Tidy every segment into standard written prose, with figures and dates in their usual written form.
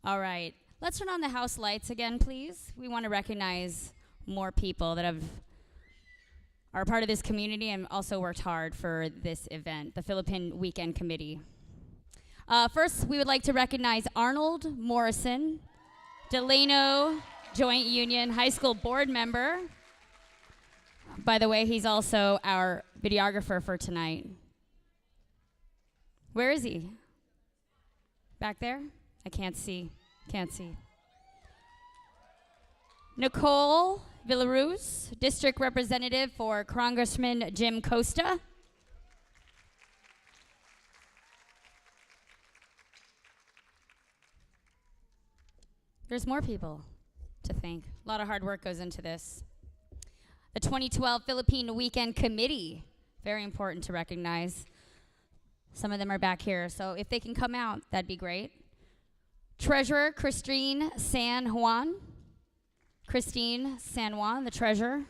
All right. Let's turn on the house lights again, please. We want to recognize more people that are part of this community and also worked hard for this event, the Philippine Weekend Committee. First, we would like to recognize Arnold Morrison, Delano Joint Union High School board member. By the way, he's also our videographer for tonight. Where is he? Back there? I can't see. Can't see. Nicole Villaruz, District Representative for Congressman Jim Costa. There's more people to thank. A lot of hard work goes into this. The 2012 Philippine Weekend Committee, very important to recognize. Some of them are back here, so if they can come out, that'd be great. Treasurer Christine San Juan. Christine San Juan, the treasurer.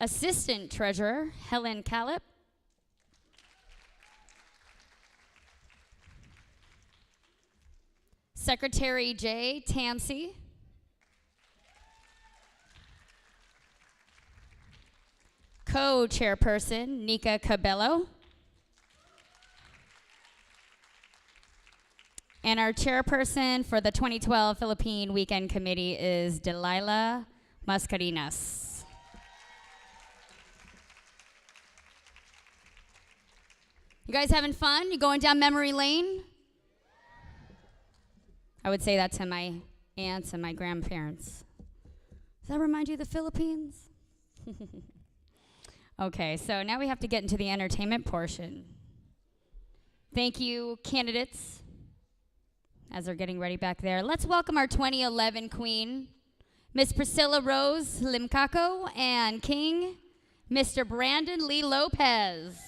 Assistant Treasurer Helen Callip. Secretary Jay Tamsey. Co-chairperson Nika Cabello. And our chairperson for the 2012 Philippine Weekend Committee is Delilah Mascarinas. You guys having fun? You going down memory lane? I would say that to my aunts and my grandparents. Does that remind you of the Philippines? Okay, so now we have to get into the entertainment portion. Thank you, candidates, as they're getting ready back there. Let's welcome our 2011 queen, Miss Priscilla Rose Limcaco, and King, Mr. Brandon Lee Lopez.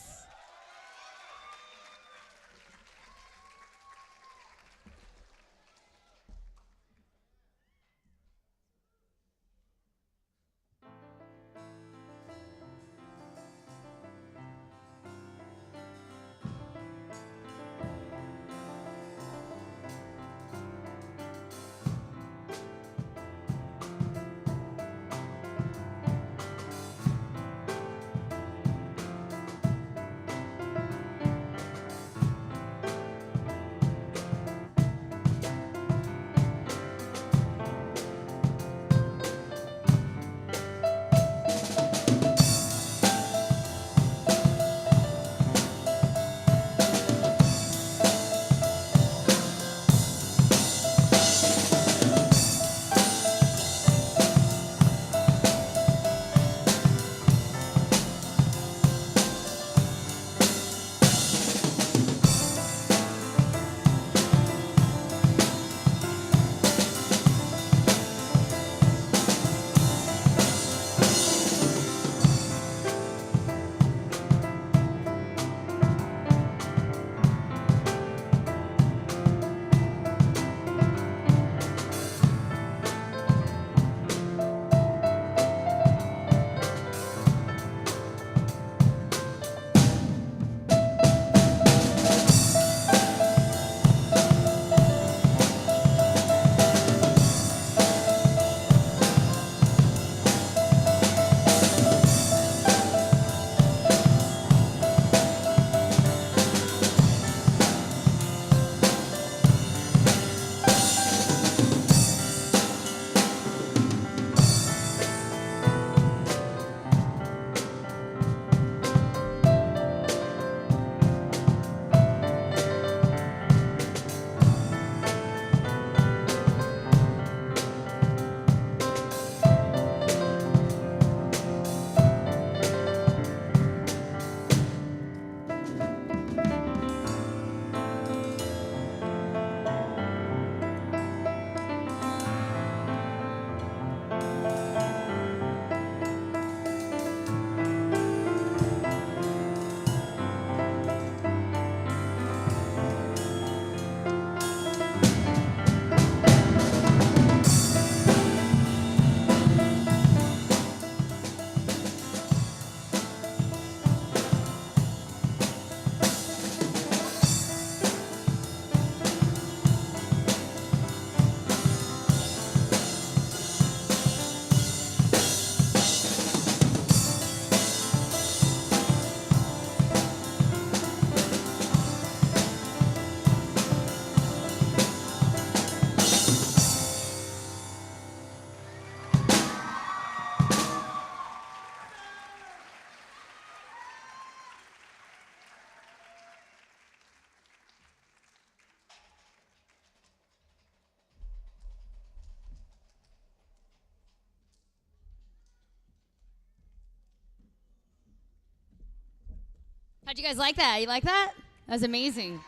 How'd you guys like that? You like that? That was amazing.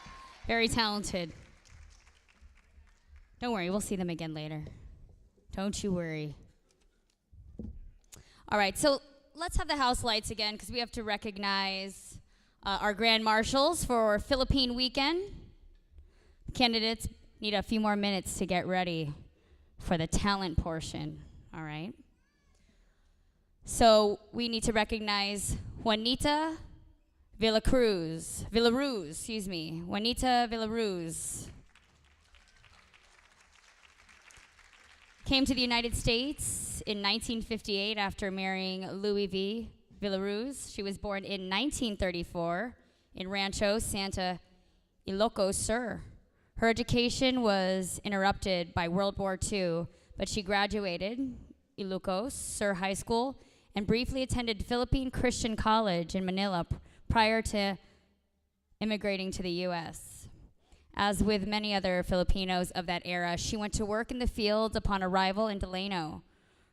Very talented. Don't worry, we'll see them again later. Don't you worry. All right, so let's have the house lights again because we have to recognize our Grand Marshals for Philippine weekend. Candidates need a few more minutes to get ready for the talent portion, all right? So we need to recognize Juanita Villaruz, Juanita Villaruz. Came to the United States in 1958 after marrying Louis V. Villaruz. She was born in 1934 in Rancho Santa Ilocos Sur. Her education was interrupted by World War II, but she graduated Ilocos Sur High School and briefly attended Philippine Christian College in Manila prior to immigrating to the U.S. As with many other Filipinos of that era, she went to work in the fields upon arrival in Delano.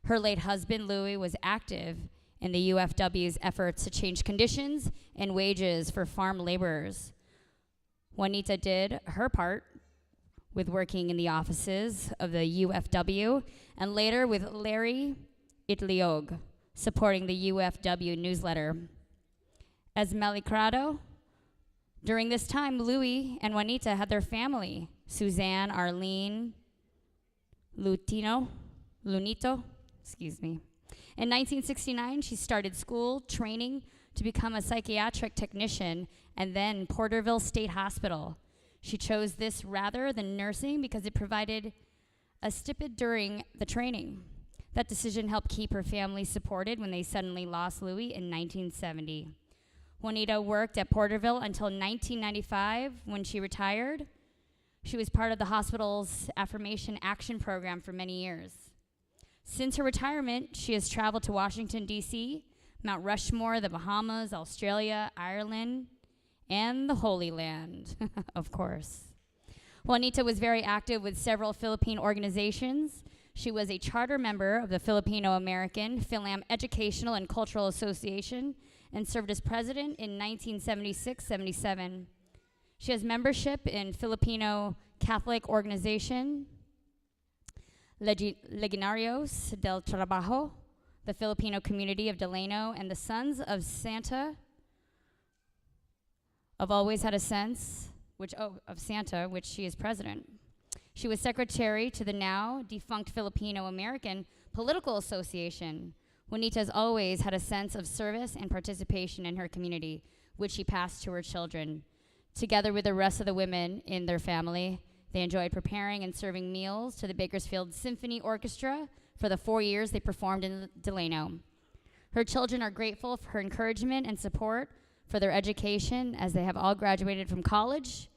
Her late husband, Louis, was active in the UFW's efforts to change conditions and wages for farm laborers. Juanita did her part with working in the offices of the UFW and later with Larry Itliog, supporting the UFW newsletter. As Malicrado, during this time, Louis and Juanita had their family, Suzanne, Arlene, Lunito. In 1969, she started school training to become a psychiatric technician and then Porterville State Hospital. She chose this rather than nursing because it provided a stipend during the training. That decision helped keep her family supported when they suddenly lost Louis in 1970. Juanita worked at Porterville until 1995 when she retired. She was part of the hospital's affirmation action program for many years. Since her retirement, she has traveled to Washington, D.C., Mount Rushmore, the Bahamas, Australia, Ireland, and the Holy Land, of course. Juanita was very active with several Philippine organizations. She was a charter member of the Filipino American Philam Educational and Cultural Association and served as president in 1976-77. She has membership in Filipino Catholic organization, Legionarios del Trabajo, the Filipino community of Delano, and the Sons of Santa, of Always Had a Sense, of Santa, which she is president. She was secretary to the now defunct Filipino American Political Association. Juanita has always had a sense of service and participation in her community, which she passed to her children. Together with the rest of the women in their family, they enjoyed preparing and serving meals to the Bakersfield Symphony Orchestra for the 4 years they performed in Delano. Her children are grateful for her encouragement and support for their education as they have all graduated from college.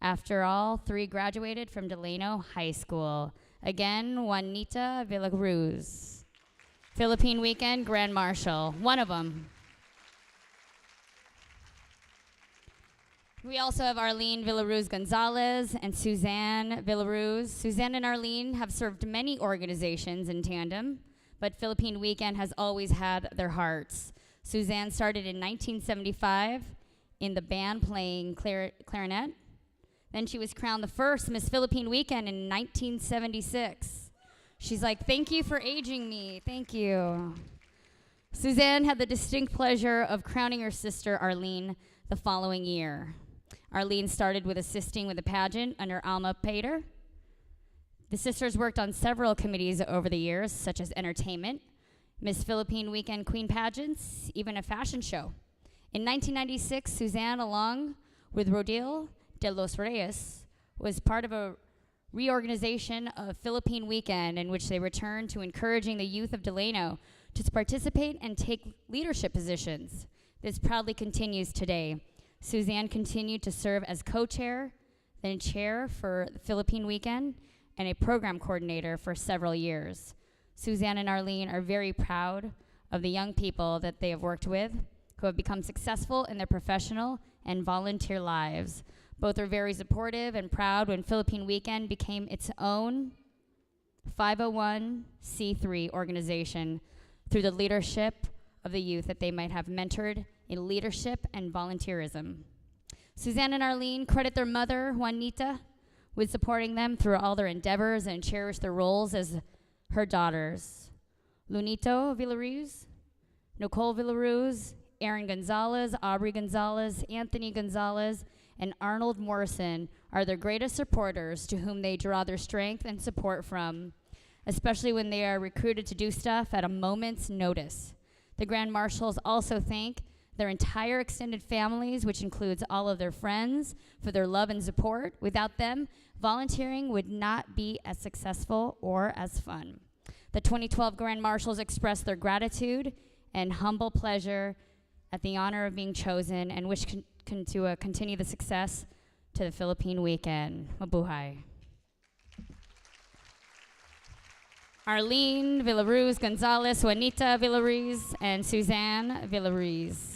After all, 3 graduated from Delano High School. Again, Juanita Villaruz. Philippine weekend, Grand Marshal, one of them. We also have Arlene Villaruz Gonzalez and Suzanne Villaruz. Suzanne and Arlene have served many organizations in tandem, but Philippine weekend has always had their hearts. Suzanne started in 1975 in the band playing clarinet. Then she was crowned the first Miss Philippine Weekend in 1976. She's like, thank you for aging me, thank you. Suzanne had the distinct pleasure of crowning her sister Arlene the following year. Arlene started with assisting with the pageant under Alma Pater. The sisters worked on several committees over the years, such as entertainment, Miss Philippine Weekend Queen pageants, even a fashion show. In 1996, Suzanne, along with Rodil de los Reyes, was part of a reorganization of Philippine Weekend in which they returned to encouraging the youth of Delano to participate and take leadership positions. This proudly continues today. Suzanne continued to serve as co-chair, then chair for the Philippine Weekend, and a program coordinator for several years. Suzanne and Arlene are very proud of the young people that they have worked with, who have become successful in their professional and volunteer lives. Both are very supportive and proud when Philippine Weekend became its own 501c3 organization through the leadership of the youth that they might have mentored in leadership and volunteerism. Suzanne and Arlene credit their mother, Juanita, with supporting them through all their endeavors and cherish their roles as her daughters. Lunito Villaruz, Nicole Villaruz, Aaron Gonzalez, Aubrey Gonzalez, Anthony Gonzalez, and Arnold Morrison are their greatest supporters to whom they draw their strength and support from, especially when they are recruited to do stuff at a moment's notice. The Grand Marshals also thank their entire extended families, which includes all of their friends, for their love and support. Without them, volunteering would not be as successful or as fun. The 2012 Grand Marshals express their gratitude and humble pleasure at the honor of being chosen and wish to continue the success to the Philippine weekend. Mabuhay. Arlene Villaruz Gonzalez, Juanita Villaruz, and Suzanne Villaruz.